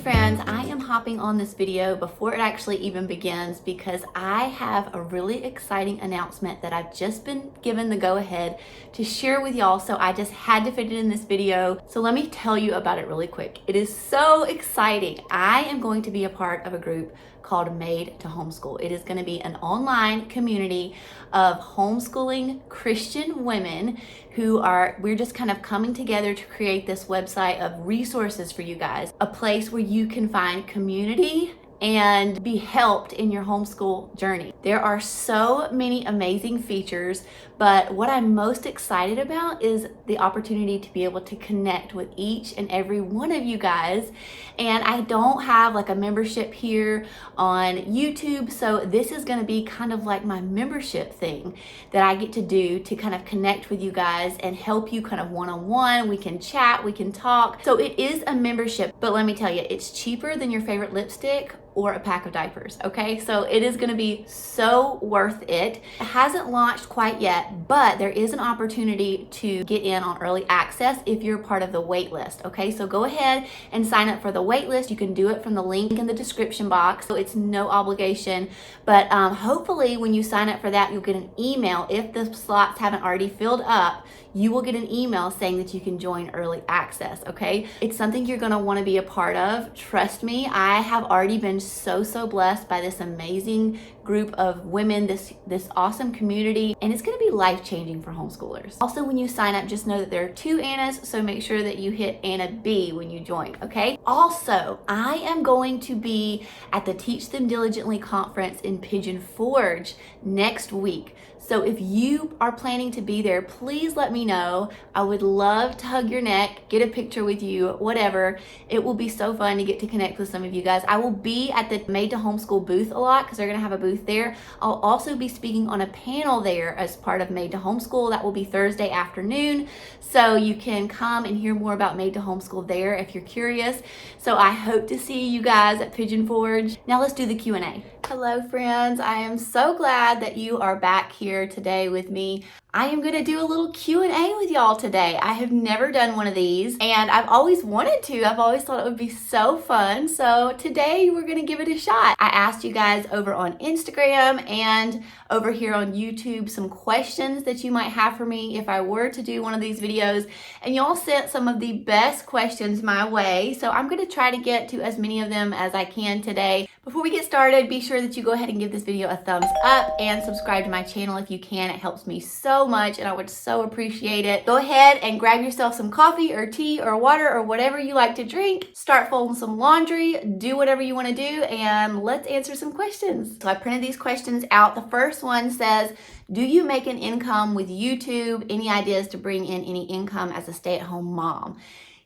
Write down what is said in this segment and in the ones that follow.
friends, I am hopping on this video before it actually even begins because I have a really exciting announcement that I've just been given the go-ahead to share with y'all, so I just had to fit it in this video. So let me tell you about it really quick. It is so exciting. I am going to be a part of a group called Made to Homeschool. It is going to be an online community of homeschooling Christian women we're just kind of coming together to create this website of resources for you guys, a place where you can find community and be helped in your homeschool journey. There are so many amazing features, but what I'm most excited about is the opportunity to be able to connect with each and every one of you guys. And I don't have like a membership here on YouTube, so this is gonna be kind of like my membership thing that I get to do to kind of connect with you guys and help you kind of one-on-one. We can chat, we can talk. So it is a membership, but let me tell you, it's cheaper than your favorite lipstick or a pack of diapers, okay? So it is gonna be so worth it. It hasn't launched quite yet, but there is an opportunity to get in on early access if you're part of the wait list, okay? So go ahead and sign up for the wait list. You can do it from the link in the description box, so it's no obligation. But hopefully when you sign up for that, you'll get an email. If the slots haven't already filled up, you will get an email saying that you can join early access, okay? It's something you're gonna wanna be a part of. Trust me, I have already been so blessed by this amazing group of women, this awesome community, and it's gonna be life-changing for homeschoolers. Also, when you sign up, just know that there are 2 Annas, so make sure that you hit Anna B when you join, okay? Also, I am going to be at the Teach Them Diligently conference in Pigeon Forge next week. So if you are planning to be there, please let me know. I would love to hug your neck, get a picture with you, whatever. It will be so fun to get to connect with some of you guys. I will be at the Made to Homeschool booth a lot because they're gonna have a booth there. I'll also be speaking on a panel there as part of Made to Homeschool. That will be Thursday afternoon. So you can come and hear more about Made to Homeschool there if you're curious. So I hope to see you guys at Pigeon Forge. Now let's do the Q&A. Hello friends, I am so glad that you are back here today with me. I am gonna do a little Q&A with y'all today. I have never done one of these and I've always wanted to. I've always thought it would be so fun. So today we're gonna give it a shot. I asked you guys over on Instagram and over here on YouTube some questions that you might have for me if I were to do one of these videos, and y'all sent some of the best questions my way. So I'm gonna try to get to as many of them as I can today. Before we get started, be sure that you go ahead and give this video a thumbs up and subscribe to my channel if you can. It helps me so much and I would so appreciate it. Go ahead and grab yourself some coffee or tea or water or whatever you like to drink. Start folding some laundry, do whatever you want to do, and let's answer some questions. So I printed these questions out. The first one says, do you make an income with YouTube? Any ideas to bring in any income as a stay-at-home mom?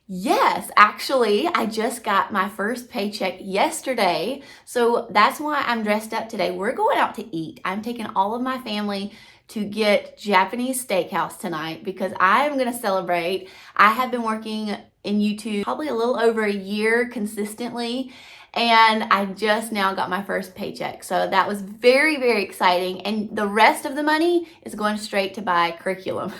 Yes, actually, I just got my first paycheck yesterday, so that's why I'm dressed up today. We're going out to eat. I'm taking all of my family to get Japanese steakhouse tonight because I'm gonna celebrate. I have been working in YouTube probably a little over a year consistently, and I just now got my first paycheck. So that was very exciting. And the rest of the money is going straight to buy curriculum.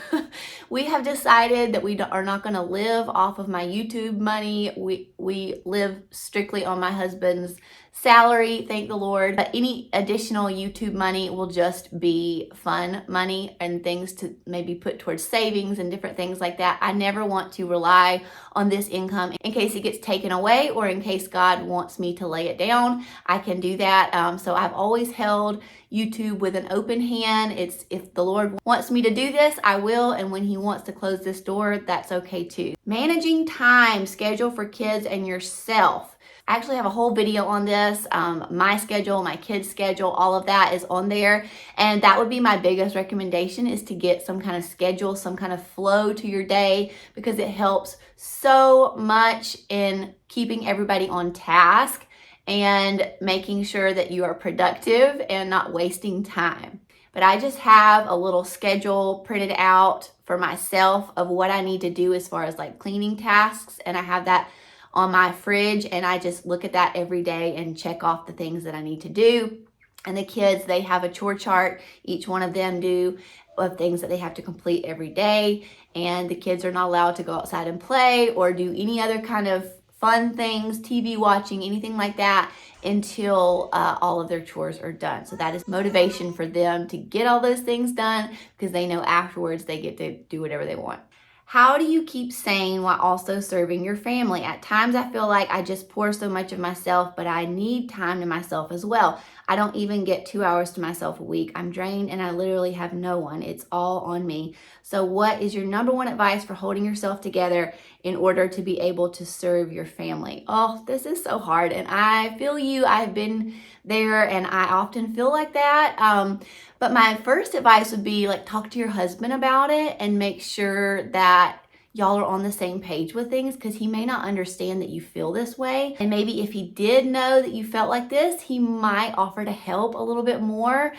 We have decided that we are not gonna live off of my YouTube money. We live strictly on my husband's salary, thank the Lord. But any additional YouTube money will just be fun money and things to maybe put towards savings and different things like that. I never want to rely on this income in case it gets taken away or in case God wants me to lay it down. I can do that. So I've always held YouTube with an open hand. It's if the Lord wants me to do this, I will. And when he wants to close this door, that's okay too. Managing time, schedule for kids and yourself. I actually have a whole video on this. My schedule, my kids' schedule, all of that is on there. And that would be my biggest recommendation, is to get some kind of schedule, some kind of flow to your day, because it helps so much in keeping everybody on task and making sure that you are productive and not wasting time. But I just have a little schedule printed out for myself of what I need to do as far as like cleaning tasks. And I have that on my fridge, and I just look at that every day and check off the things that I need to do. And the kids, they have a chore chart, each one of them do, of things that they have to complete every day. And the kids are not allowed to go outside and play or do any other kind of fun things, TV watching, anything like that, until all of their chores are done. So that is motivation for them to get all those things done, because they know afterwards they get to do whatever they want. How do you keep sane while also serving your family? At times I feel like I just pour so much of myself, but I need time to myself as well. I don't even get 2 hours to myself a week. I'm drained and I literally have no one. It's all on me. So what is your number one advice for holding yourself together in order to be able to serve your family? Oh, this is so hard. And I feel you. I've been there and I often feel like that. But my first advice would be like, talk to your husband about it and make sure that y'all are on the same page with things, because he may not understand that you feel this way. And maybe if he did know that you felt like this, he might offer to help a little bit more.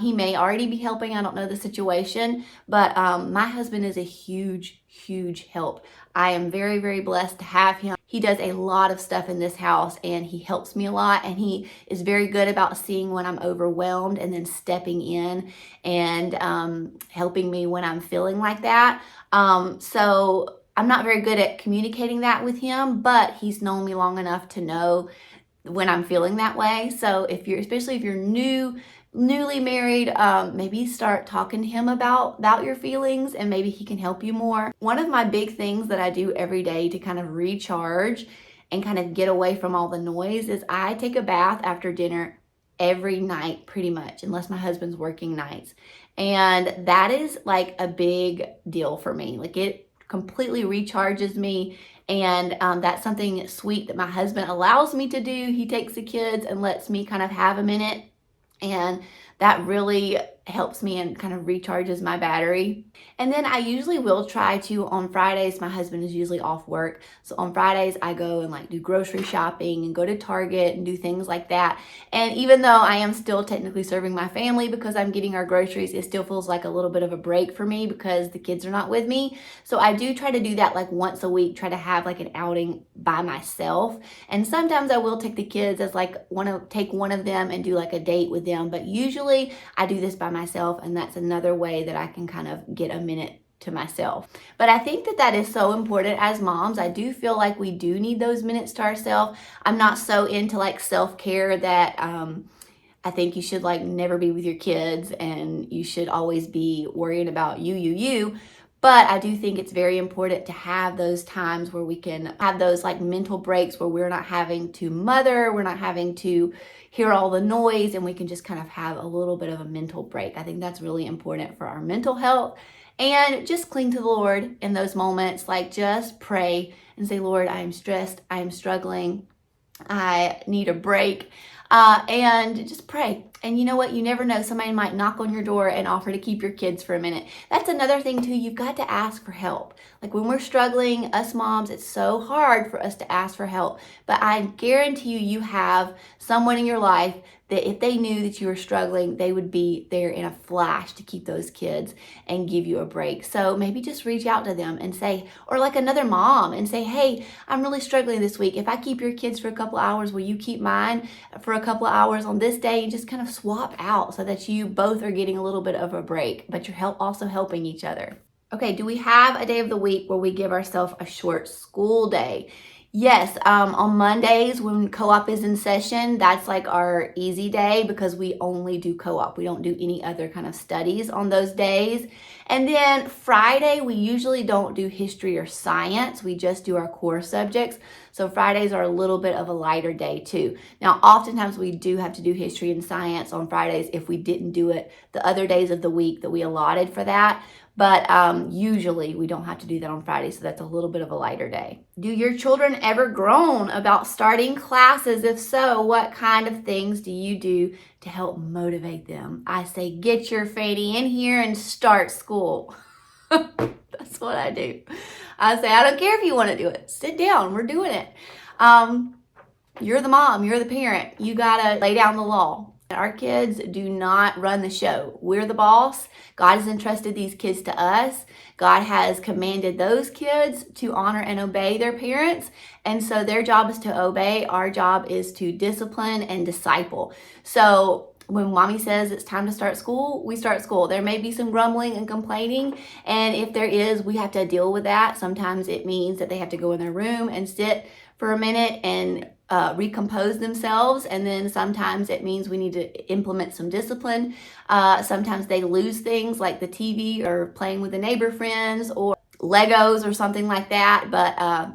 He may already be helping. I don't know the situation, but my husband is a huge, huge help. I am very, very blessed to have him. He does a lot of stuff in this house and he helps me a lot, and he is very good about seeing when I'm overwhelmed and then stepping in and helping me when I'm feeling like that. So I'm not very good at communicating that with him, but he's known me long enough to know when I'm feeling that way. So especially if you're newly married, maybe start talking to him about your feelings, and maybe he can help you more. One of my big things that I do every day to kind of recharge and kind of get away from all the noise is I take a bath after dinner every night, pretty much, unless my husband's working nights. And that is like a big deal for me. Like, it completely recharges me. And that's something sweet that my husband allows me to do. He takes the kids and lets me kind of have a minute. And that really helps me and kind of recharges my battery. And then I usually will try to, on Fridays, my husband is usually off work. So on Fridays, I go and like do grocery shopping and go to Target and do things like that. And even though I am still technically serving my family because I'm getting our groceries, it still feels like a little bit of a break for me because the kids are not with me. So I do try to do that like once a week, try to have like an outing by myself. And sometimes I will take the kids as like take one of them and do like a date with them. But usually I do this by myself, and that's another way that I can kind of get a minute to myself. But I think that is so important as moms. I do feel like we do need those minutes to ourselves. I'm not so into like self-care that I think you should like never be with your kids and you should always be worrying about you. But I do think it's very important to have those times where we can have those like mental breaks where we're not having to mother, we're not having to hear all the noise, and we can just kind of have a little bit of a mental break. I think that's really important for our mental health. And just cling to the Lord in those moments. Like, just pray and say, Lord, I am stressed, I am struggling, I need a break. And just pray. And you know what? You never know. Somebody might knock on your door and offer to keep your kids for a minute. That's another thing too. You've got to ask for help. Like when we're struggling, us moms, it's so hard for us to ask for help. But I guarantee you have someone in your life that if they knew that you were struggling, they would be there in a flash to keep those kids and give you a break. So maybe just reach out to them and say, or like another mom and say, hey, I'm really struggling this week. If I keep your kids for a couple hours, will you keep mine for a couple hours on this day? And just kind of swap out so that you both are getting a little bit of a break, but you're also helping each other. Okay, do we have a day of the week where we give ourselves a short school day? Yes, on Mondays when co-op is in session, that's like our easy day because we only do co-op. We don't do any other kind of studies on those days. And then Friday, we usually don't do history or science. We just do our core subjects. So Fridays are a little bit of a lighter day too. Now, oftentimes we do have to do history and science on Fridays if we didn't do it the other days of the week that we allotted for that. But usually we don't have to do that on Friday, so that's a little bit of a lighter day. Do your children ever groan about starting classes? If so, what kind of things do you do to help motivate them? I say, get your Fanny in here and start school. That's what I do. I say, I don't care if you want to do it. Sit down. We're doing it. You're the mom. You're the parent. You got to lay down the law. Our kids do not run the show. We're the boss. God has entrusted these kids to us. God has commanded those kids to honor and obey their parents. And so their job is to obey. Our job is to discipline and disciple. So when mommy says it's time to start school, we start school. There may be some grumbling and complaining, and if there is, we have to deal with that. Sometimes it means that they have to go in their room and sit for a minute and recompose themselves, and then sometimes it means we need to implement some discipline. Sometimes they lose things like the TV or playing with the neighbor friends or Legos or something like that, but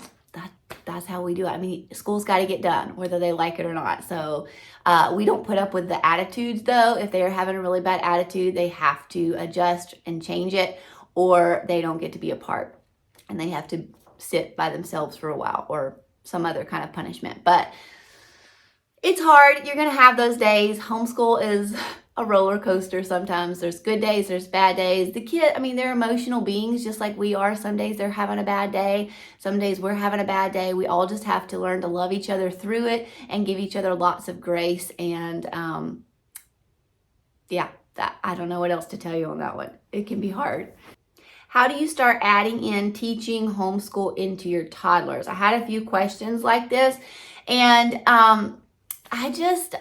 that's how we do it. I mean, school's got to get done, whether they like it or not. So we don't put up with the attitudes, though. If they're having a really bad attitude, they have to adjust and change it, or they don't get to be a part, and they have to sit by themselves for a while, or some other kind of punishment. But it's hard. You're going to have those days. Homeschool is a roller coaster sometimes. There's good days, there's bad days. The kid, I mean, they're emotional beings just like we are. Some days they're having a bad day. Some days we're having a bad day. We all just have to learn to love each other through it and give each other lots of grace. And I don't know what else to tell you on that one. It can be hard. How do you start adding in teaching homeschool into your toddlers? I had a few questions like this, and I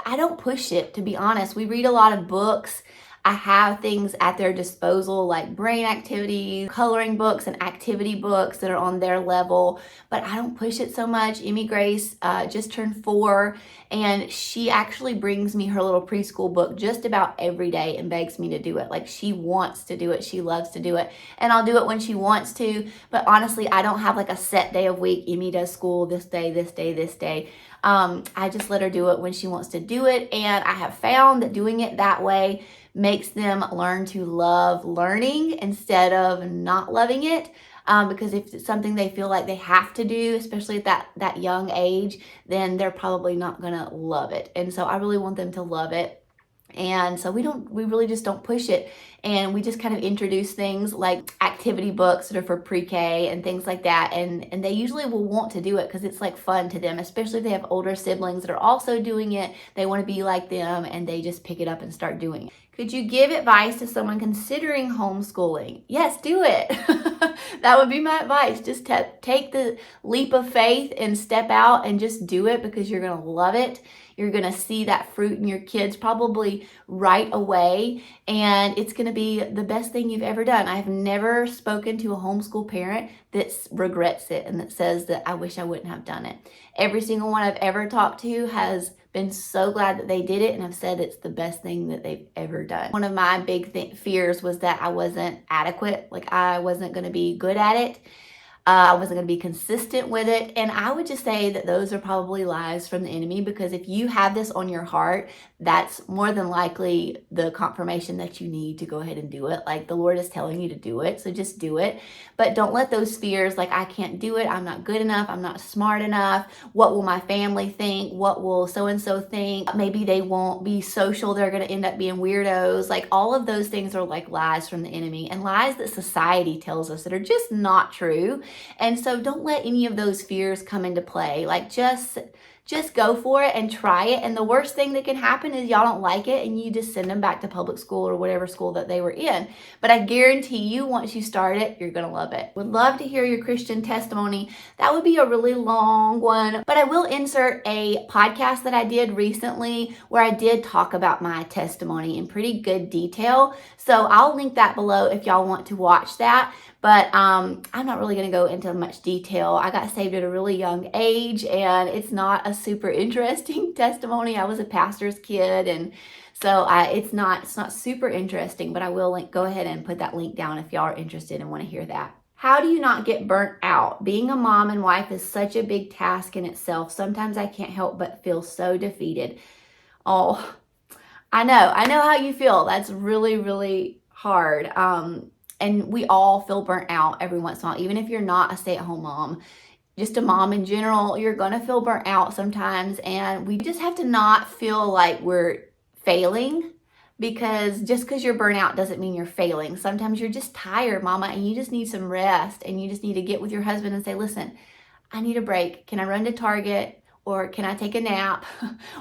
don't push it, to be honest. We read a lot of books. I have things at their disposal like brain activities, coloring books, and activity books that are on their level, but I don't push it so much. Emmy Grace just turned 4, and she actually brings me her little preschool book just about every day and begs me to do it. Like, she wants to do it. She loves to do it, and I'll do it when she wants to, but honestly, I don't have like a set day of week. Emmy does school this day, this day, this day. I just let her do it when she wants to do it, and I have found that doing it that way makes them learn to love learning instead of not loving it, because if it's something they feel like they have to do, especially at that young age, then they're probably not gonna love it. And so I really want them to love it. And so we really just don't push it, and we just kind of introduce things like activity books that are for pre-K and things like that, and they usually will want to do it because it's like fun to them, especially if they have older siblings that are also doing it. They want to be like them, and they just pick it up and start doing it. Could you give advice to someone considering homeschooling? Yes, do it. That would be my advice. Just take the leap of faith and step out and just do it, because you're going to love it. You're going to see that fruit in your kids probably right away, and it's going to be the best thing you've ever done. I have never spoken to a homeschool parent that regrets it and that says that I wish I wouldn't have done it. Every single one I've ever talked to has been so glad that they did it, and have said it's the best thing that they've ever done. One of my big fears was that I wasn't adequate, like I wasn't going to be good at it. I wasn't going to be consistent with it. And I would just say that those are probably lies from the enemy, because if you have this on your heart, that's more than likely the confirmation that you need to go ahead and do it. Like, the Lord is telling you to do it, so just do it. But don't let those fears, like, I can't do it, I'm not good enough, I'm not smart enough, what will my family think, what will so-and-so think, maybe they won't be social, they're going to end up being weirdos. Like, all of those things are like lies from the enemy, and lies that society tells us that are just not true. And so don't let any of those fears come into play. Like, just go for it and try it. And the worst thing that can happen is y'all don't like it and you just send them back to public school or whatever school that they were in. But I guarantee you, once you start it, you're going to love it. Would love to hear your Christian testimony. That would be a really long one, but I will insert a podcast that I did recently where I did talk about my testimony in pretty good detail. So I'll link that below if y'all want to watch that. But I'm not really going to go into much detail. I got saved at a really young age, and it's not a super interesting testimony. I was a pastor's kid, and so it's not super interesting, but I will go ahead and put that link down if y'all are interested and want to hear that. How do you not get burnt out? Being a mom and wife is such a big task in itself. Sometimes I can't help but feel so defeated. Oh, I know how you feel. That's really, really hard. And we all feel burnt out every once in a while. Even if you're not a stay-at-home mom, just a mom in general, you're going to feel burnt out sometimes. And we just have to not feel like we're failing, because just because you're burnt out doesn't mean you're failing. Sometimes you're just tired, mama, and you just need some rest, and you just need to get with your husband and say, listen, I need a break. Can I run to Target? Or can I take a nap?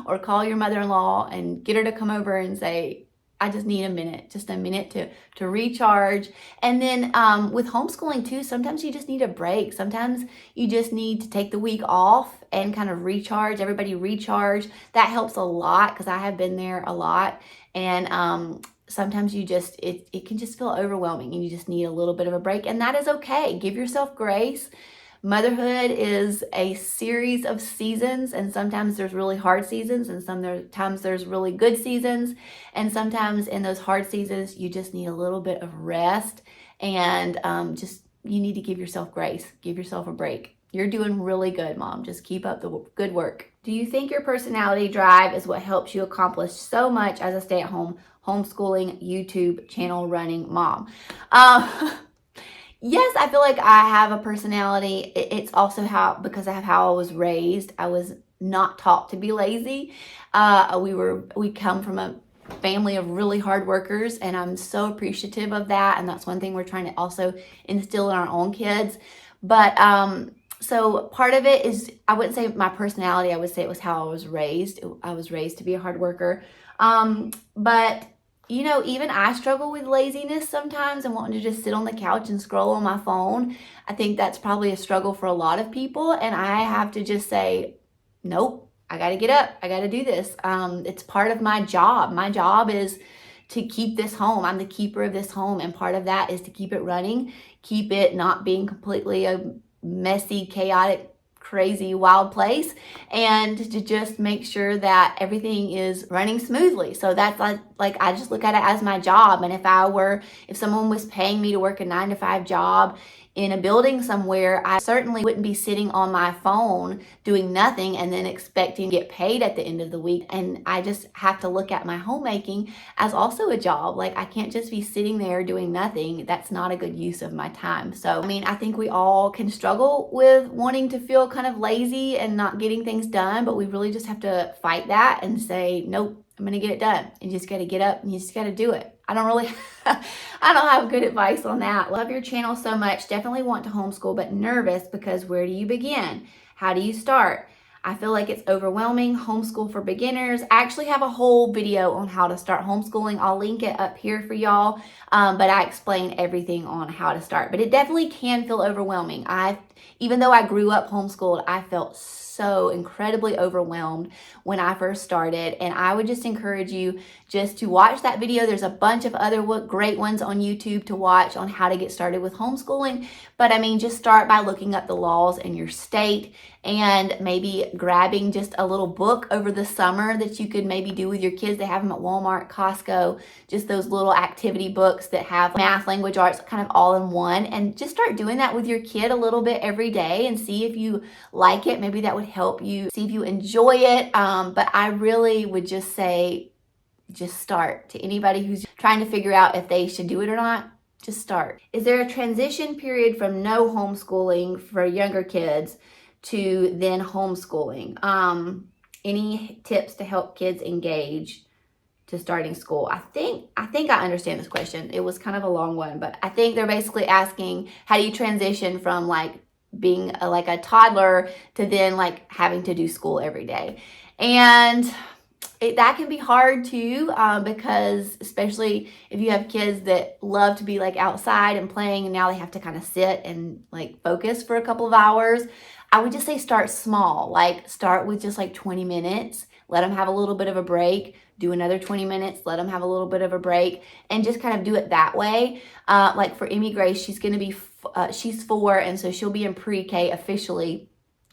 Or call your mother-in-law and get her to come over and say, just need a minute, just a minute to recharge. And then with homeschooling too, sometimes you just need a break. Sometimes you just need to take the week off and kind of recharge. Everybody recharge. That helps a lot because I have been there a lot. And sometimes you just, it can just feel overwhelming and you just need a little bit of a break. And that is okay. Give yourself grace. Motherhood is a series of seasons, and sometimes there's really hard seasons, and sometimes there's really good seasons, and sometimes in those hard seasons you just need a little bit of rest, and just you need to give yourself grace, give yourself a break. You're doing really good, Mom. Just keep up the good work. Do you think your personality drive is what helps you accomplish so much as a stay-at-home homeschooling YouTube channel running mom? Yes, I feel like I have a personality. It's also because of how I was raised. I was not taught to be lazy. We come from a family of really hard workers, and I'm so appreciative of that. And that's one thing we're trying to also instill in our own kids. But so part of it is, I wouldn't say my personality, I would say it was how I was raised. I was raised to be a hard worker. But you know, even I struggle with laziness sometimes and wanting to just sit on the couch and scroll on my phone. I think that's probably a struggle for a lot of people. And I have to just say, nope, I got to get up. I got to do this. It's part of my job. My job is to keep this home. I'm the keeper of this home. And part of that is to keep it running, keep it not being completely a messy, chaotic, crazy, wild place, and to just make sure that everything is running smoothly. So that's like I just look at it as my job. And if someone was paying me to work a 9-to-5 job in a building somewhere, I certainly wouldn't be sitting on my phone doing nothing and then expecting to get paid at the end of the week. And I just have to look at my homemaking as also a job. Like, I can't just be sitting there doing nothing. That's not a good use of my time. So, I mean, I think we all can struggle with wanting to feel kind of lazy and not getting things done, but we really just have to fight that and say, nope, I'm going to get it done. You just got to get up and you just got to do it. I don't have good advice on that. Love your channel so much. Definitely want to homeschool, but nervous because where do you begin? How do you start? I feel like it's overwhelming. Homeschool for beginners. I actually have a whole video on how to start homeschooling. I'll link it up here for y'all. But I explain everything on how to start. But it definitely can feel overwhelming. Even though I grew up homeschooled, I felt so incredibly overwhelmed when I first started. And I would just encourage you just to watch that video. There's a bunch of other great ones on YouTube to watch on how to get started with homeschooling. But I mean, just start by looking up the laws in your state and maybe grabbing just a little book over the summer that you could maybe do with your kids. They have them at Walmart, Costco, just those little activity books that have math, language arts, kind of all in one. And just start doing that with your kid a little bit every day and see if you like it. Maybe that would help you see if you enjoy it. But I really would just say, just start. To anybody who's trying to figure out if they should do it or not, just start. Is there a transition period from no homeschooling for younger kids to then homeschooling? Any tips to help kids engage to starting school? I think I understand this question. It was kind of a long one, but I think they're basically asking, how do you transition from like being like a toddler to then like having to do school every day? And that can be hard too, because especially if you have kids that love to be like outside and playing, and now they have to kind of sit and like focus for a couple of hours. I would just say start small. Like, start with just like 20 minutes. Let them have a little bit of a break. Do another 20 minutes. Let them have a little bit of a break, and just kind of do it that way. Like for Emmy Grace, she's going to be she's 4, and so she'll be in pre-K officially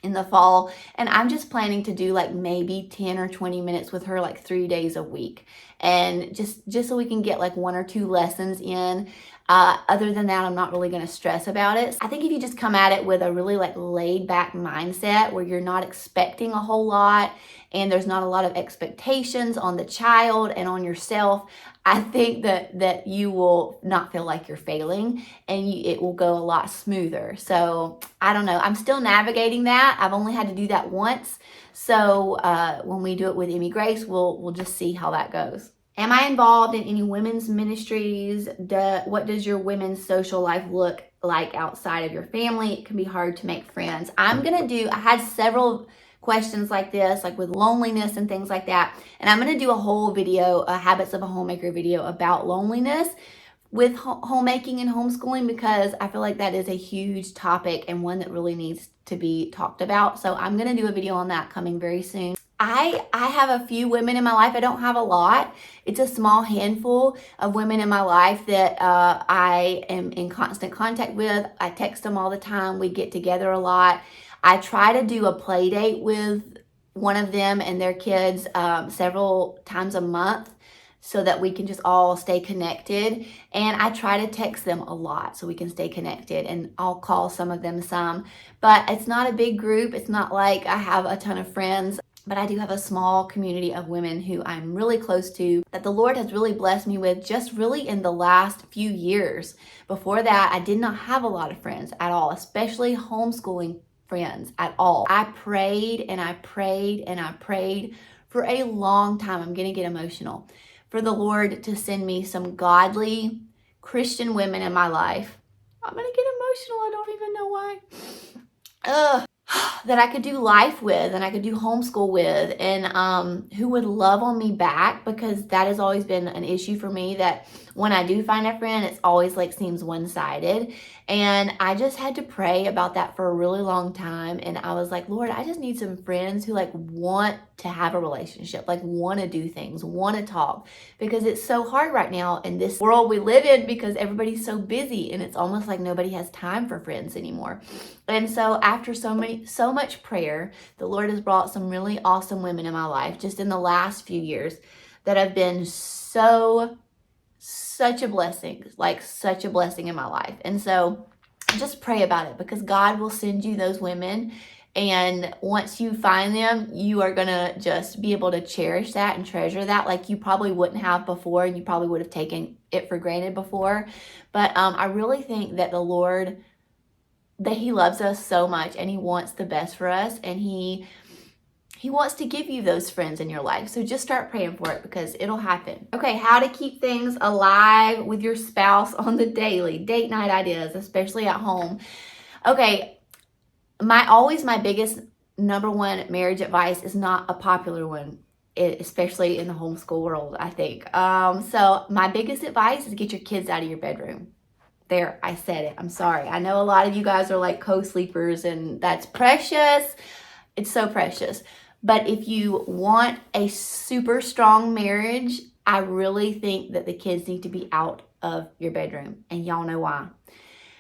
in the fall, and I'm just planning to do like maybe 10 or 20 minutes with her like 3 days a week, and just so we can get like 1 or 2 lessons in. Other than that, I'm not really going to stress about it. I think if you just come at it with a really like laid back mindset where you're not expecting a whole lot and there's not a lot of expectations on the child and on yourself, I think that you will not feel like you're failing, and it will go a lot smoother. So I don't know. I'm still navigating that. I've only had to do that once. So when we do it with Emmy Grace, we'll just see how that goes. Am I involved in any women's ministries? What does your women's social life look like outside of your family? It can be hard to make friends. I had several questions like this, like with loneliness and things like that. And I'm going to do a whole video, a Habits of a Homemaker video about loneliness with homemaking and homeschooling, because I feel like that is a huge topic and one that really needs to be talked about. So I'm going to do a video on that coming very soon. I have a few women in my life. I don't have a lot. It's a small handful of women in my life that I am in constant contact with. I text them all the time. We get together a lot. I try to do a play date with one of them and their kids several times a month, so that we can just all stay connected. And I try to text them a lot so we can stay connected, and I'll call some of them some. But it's not a big group. It's not like I have a ton of friends, but I do have a small community of women who I'm really close to, that the Lord has really blessed me with just really in the last few years. Before that, I did not have a lot of friends at all, especially homeschooling friends at all. I prayed and I prayed and I prayed for a long time. I'm going to get emotional. For the Lord to send me some godly Christian women in my life. I'm going to get emotional. I don't even know why. That I could do life with and I could do homeschool with, and who would love on me back, because that has always been an issue for me, that when I do find a friend, it's always like seems one-sided. And I just had to pray about that for a really long time. And I was like, Lord, I just need some friends who like want to have a relationship, like want to do things, want to talk, because it's so hard right now in this world we live in, because everybody's so busy and it's almost like nobody has time for friends anymore. And so after so much prayer, the Lord has brought some really awesome women in my life just in the last few years that have been such a blessing, like such a blessing in my life. And so just pray about it, because God will send you those women. And once you find them, you are going to just be able to cherish that and treasure that like you probably wouldn't have before, and you probably would have taken it for granted before. But I really think that the Lord, that He loves us so much, and He wants the best for us, and He wants to give you those friends in your life. So just start praying for it, because it'll happen. Okay, how to keep things alive with your spouse on the daily. Date night ideas, especially at home. Okay, my biggest number one marriage advice is not a popular one, especially in the homeschool world, I think. So my biggest advice is get your kids out of your bedroom. There, I said it. I'm sorry. I know a lot of you guys are like co-sleepers, and that's precious. It's so precious. But if you want a super strong marriage, I really think that the kids need to be out of your bedroom, and y'all know why.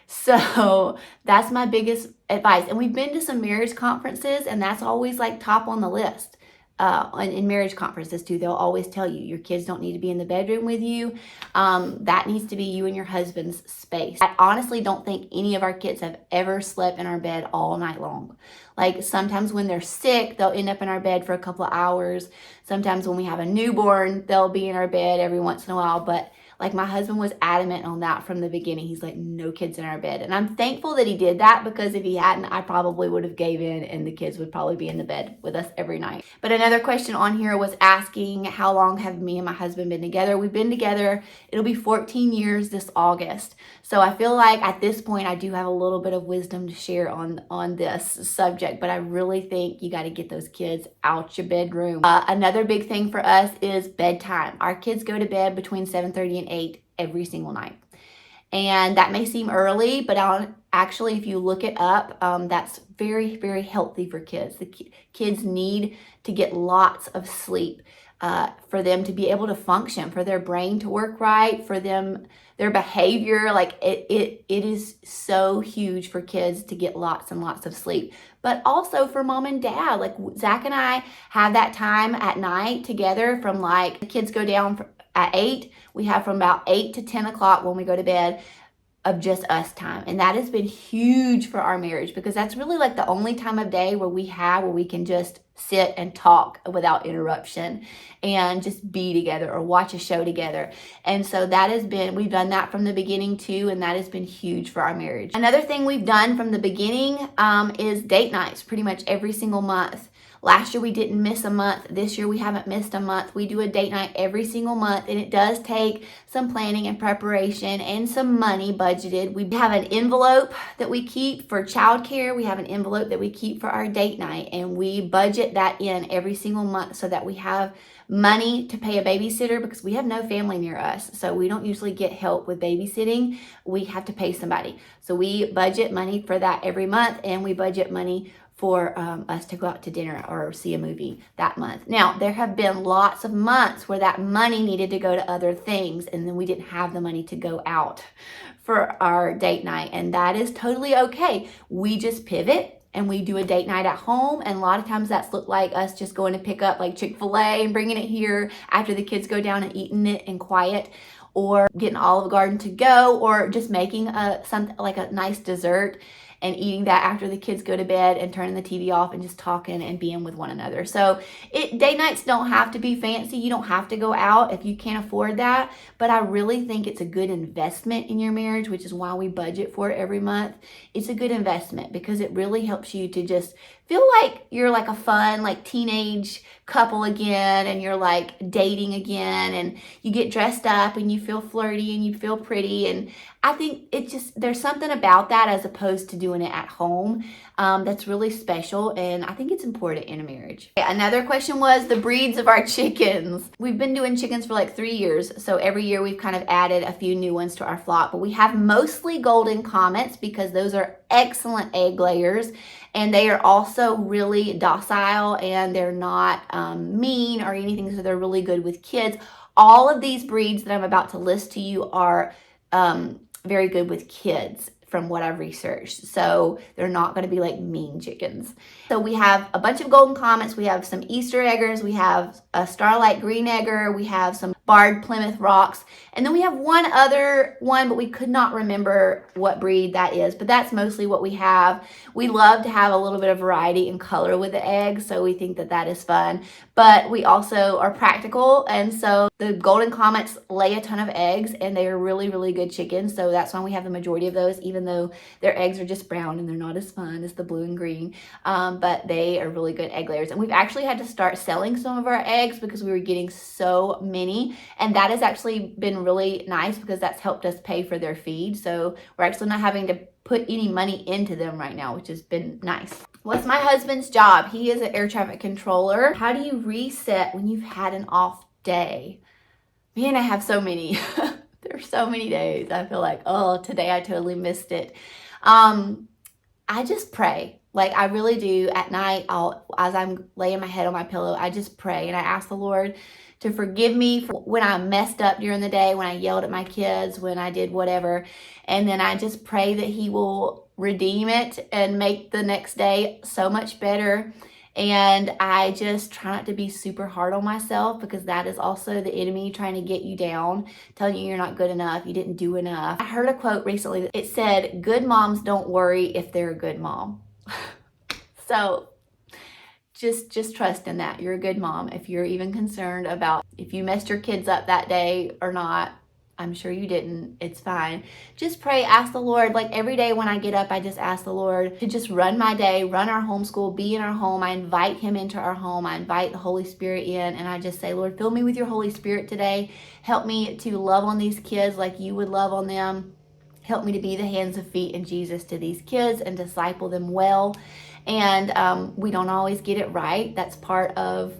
So that's my biggest advice. And we've been to some marriage conferences, and that's always like top on the list. In marriage conferences too, they'll always tell you your kids don't need to be in the bedroom with you. That needs to be you and your husband's space. I honestly don't think any of our kids have ever slept in our bed all night long. Like sometimes when they're sick, they'll end up in our bed for a couple of hours. Sometimes when we have a newborn, they'll be in our bed every once in a while. But like my husband was adamant on that from the beginning. He's like, no kids in our bed. And I'm thankful that he did that, because if he hadn't, I probably would have gave in and the kids would probably be in the bed with us every night. But another question on here was asking, how long have me and my husband been together? We've been together, it'll be 14 years this August. So I feel like at this point, I do have a little bit of wisdom to share on this subject, but I really think you got to get those kids out your bedroom. Another big thing for us is bedtime. Our kids go to bed between 7:30 and 8 every single night. And that may seem early, but actually, if you look it up, that's very, very healthy for kids. The kids need to get lots of sleep for them to be able to function, for their brain to work right, for them, their behavior. Like it is so huge for kids to get lots and lots of sleep. But also for mom and dad, like Zach and I have that time at night together from like the kids go down at 8. We have from about 8 to 10 o'clock when we go to bed of just us time. And that has been huge for our marriage, because that's really like the only time of day where we can just sit and talk without interruption and just be together or watch a show together. And so that has been, we've done that from the beginning too, and that has been huge for our marriage. Another thing we've done from the beginning is date nights pretty much every single month. Last year we didn't miss a month. This year we haven't missed a month. We do a date night every single month, and it does take some planning and preparation and some money budgeted. We have an envelope that we keep for childcare. We have an envelope that we keep for our date night, and we budget that in every single month so that we have money to pay a babysitter, because we have no family near us. So we don't usually get help with babysitting. We have to pay somebody. So we budget money for that every month, and we budget money for us to go out to dinner or see a movie that month. Now, there have been lots of months where that money needed to go to other things, and then we didn't have the money to go out for our date night, and that is totally okay. We just pivot and we do a date night at home, and a lot of times that's looked like us just going to pick up like Chick-fil-A and bringing it here after the kids go down and eating it in quiet, or getting Olive Garden to go, or just making something like a nice dessert and eating that after the kids go to bed and turning the TV off and just talking and being with one another. So date nights don't have to be fancy. You don't have to go out if you can't afford that. But I really think it's a good investment in your marriage, which is why we budget for it every month. It's a good investment because it really helps you to just feel like you're like a fun, like teenage couple again, and you're like dating again, and you get dressed up and you feel flirty and you feel pretty. And I think there's something about that as opposed to doing it at home that's really special, and I think it's important in a marriage. Okay, another question was the breeds of our chickens. We've been doing chickens for like 3 years, so every year we've kind of added a few new ones to our flock, but we have mostly golden comets because those are excellent egg layers, and they are also really docile, and they're not mean or anything, so they're really good with kids. All of these breeds that I'm about to list to you are very good with kids from what I've researched. So they're not going to be like mean chickens. So we have a bunch of golden comets. We have some Easter eggers. We have a starlight green egger. We have some barred Plymouth rocks. And then we have one other one, but we could not remember what breed that is. But that's mostly what we have. We love to have a little bit of variety in color with the eggs, so we think that that is fun. But we also are practical, and so the golden comets lay a ton of eggs, and they are really, really good chickens. So that's why we have the majority of those, even though their eggs are just brown and they're not as fun as the blue and green. But they are really good egg layers. And we've actually had to start selling some of our eggs because we were getting so many. And that has actually been really nice because that's helped us pay for their feed. So we're actually not having to put any money into them right now, which has been nice. What's my husband's job? He is an air traffic controller. How do you reset when you've had an off day? Man, I have so many. There's so many days. I feel like, oh, today I totally missed it. I just pray. Like I really do. At night, as I'm laying my head on my pillow, I just pray and I ask the Lord to forgive me for when I messed up during the day, when I yelled at my kids, when I did whatever. And then I just pray that He will redeem it and make the next day so much better. And I just try not to be super hard on myself, because that is also the enemy trying to get you down, telling you you're not good enough, you didn't do enough. I heard a quote recently that it said, good moms don't worry if they're a good mom. So just trust in that. You're a good mom. If you're even concerned about if you messed your kids up that day or not, I'm sure you didn't. It's fine. Just pray, ask the Lord. Like every day when I get up, I just ask the Lord to just run my day, run our homeschool, be in our home. I invite Him into our home. I invite the Holy Spirit in, and I just say, Lord, fill me with your Holy Spirit today. Help me to love on these kids like you would love on them. Help me to be the hands and feet in Jesus to these kids and disciple them well. And we don't always get it right. That's part of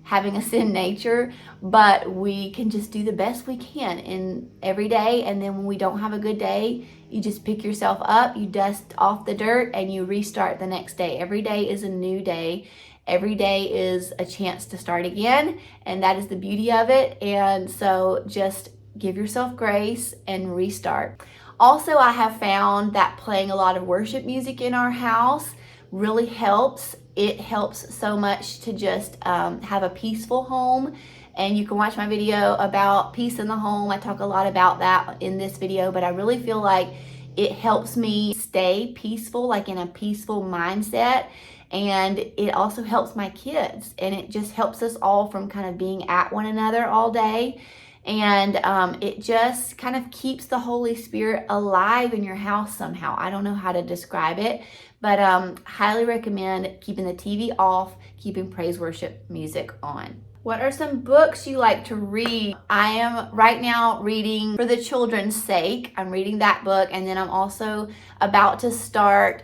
having a sin nature, but we can just do the best we can in every day. And then when we don't have a good day, you just pick yourself up, you dust off the dirt, and you restart the next day. Every day is a new day. Every day is a chance to start again, and that is the beauty of it. And so just give yourself grace and restart. Also, I have found that playing a lot of worship music in our house really helps. It helps so much to just have a peaceful home. And you can watch my video about peace in the home. I talk a lot about that in this video, but I really feel like it helps me stay peaceful, like in a peaceful mindset. And it also helps my kids, and it just helps us all from kind of being at one another all day. And it just kind of keeps the Holy Spirit alive in your house somehow. I don't know how to describe it, but highly recommend keeping the TV off, keeping praise worship music on. What are some books you like to read? I am right now reading For the Children's Sake. I'm reading that book, and then I'm also about to start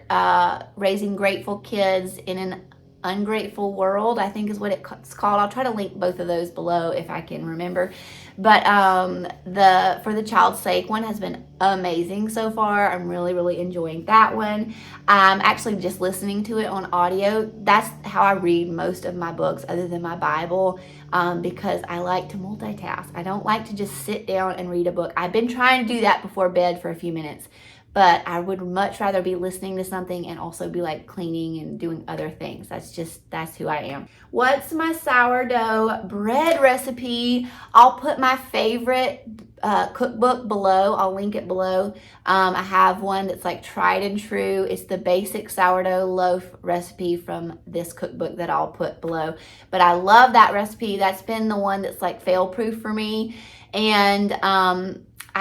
Raising Grateful Kids in an Ungrateful World, I think is what it's called. I'll try to link both of those below if I can remember. But the For the Child's Sake one has been amazing so far. I'm really enjoying that one. I'm actually just listening to it on audio. That's how I read most of my books other than my Bible, because I like to multitask. I don't like to just sit down and read a book. I've been trying to do that before bed for a few minutes, but I would much rather be listening to something and also be like cleaning and doing other things. That's who I am. What's my sourdough bread recipe? I'll put my favorite cookbook below. I'll link it below. I have one that's like tried and true. It's the basic sourdough loaf recipe from this cookbook that I'll put below. But I love that recipe. That's been the one that's like fail proof for me. And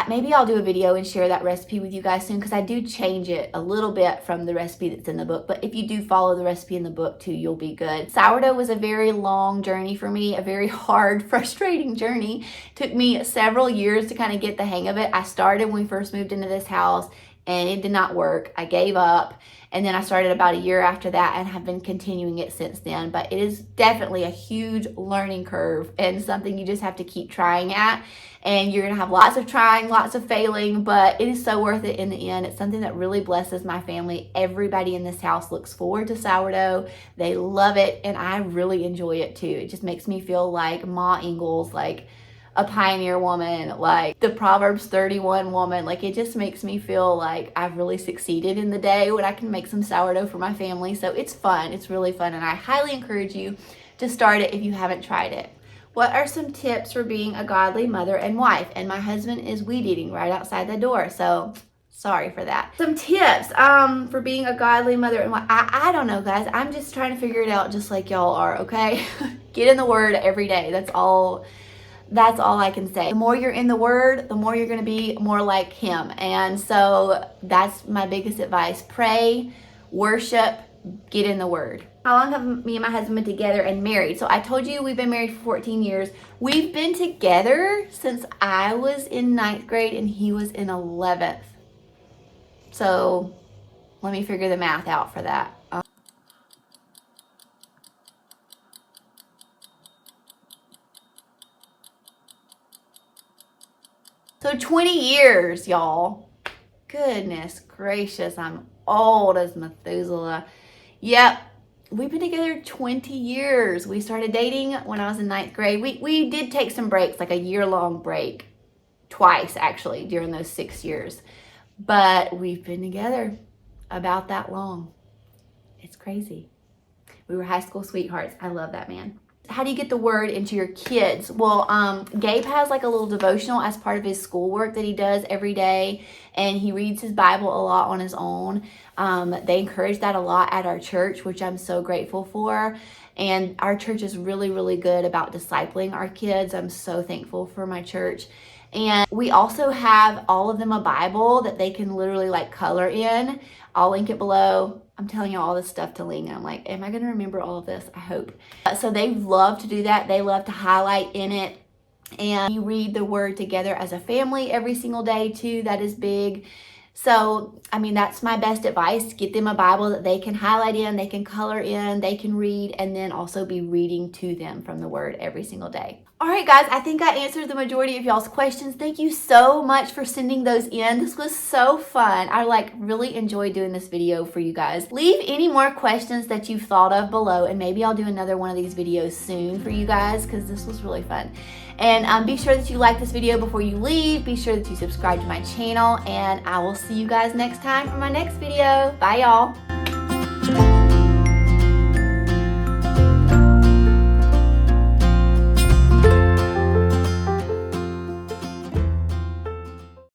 maybe I'll do a video and share that recipe with you guys soon, because I do change it a little bit from the recipe that's in the book. But if you do follow the recipe in the book too, you'll be good. Sourdough was a very long journey for me, a very hard, frustrating journey. It took me several years to kind of get the hang of it. I started when we first moved into this house and it did not work. I gave up. And then I started about a year after that and have been continuing it since then. But it is definitely a huge learning curve and something you just have to keep trying at. And you're going to have lots of trying, lots of failing, but it is so worth it in the end. It's something that really blesses my family. Everybody in this house looks forward to sourdough. They love it, and I really enjoy it too. It just makes me feel like Ma Ingalls, like a pioneer woman, like the Proverbs 31 woman. Like, it just makes me feel like I've really succeeded in the day when I can make some sourdough for my family. So it's fun. It's really fun, and I highly encourage you to start it if you haven't tried it. What are some tips for being a godly mother and wife? And my husband is weed eating right outside the door, so sorry for that. Some tips for being a godly mother and wife. I don't know, guys. I'm just trying to figure it out just like y'all are, okay? Get in the Word every day. That's all I can say. The more you're in the Word, the more you're going to be more like Him. And so that's my biggest advice. Pray, worship, get in the Word. How long have me and my husband been together and married? So I told you we've been married for 14 years. We've been together since I was in 9th grade and he was in 11th. So let me figure the math out for that. So 20 years, y'all. Goodness gracious, I'm old as Methuselah. Yep, we've been together 20 years. We started dating when I was in 9th grade. We did take some breaks, like a year-long break, twice actually, during those 6 years. But we've been together about that long. It's crazy. We were high school sweethearts. I love that man. How do you get the Word into your kids? Well, Gabe has like a little devotional as part of his schoolwork that he does every day, and he reads his Bible a lot on his own. They encourage that a lot at our church, which I'm so grateful for. And our church is really good about discipling our kids. I'm so thankful for my church. And we also have all of them a Bible that they can literally like color in. I'll link it below. I'm telling you all this stuff to link. I'm like, am I going to remember all of this? I hope. So they love to do that. They love to highlight in it. And you read the Word together as a family every single day too. That is big. So, I mean, that's my best advice. Get them a Bible that they can highlight in, they can color in, they can read, and then also be reading to them from the Word every single day. All right, guys, I think I answered the majority of y'all's questions. Thank you so much for sending those in. This was so fun. I really enjoyed doing this video for you guys. Leave any more questions that you've thought of below, and maybe I'll do another one of these videos soon for you guys, because this was really fun. And be sure that you like this video before you leave. Be sure that you subscribe to my channel, and I will see you guys next time for my next video. Bye, y'all.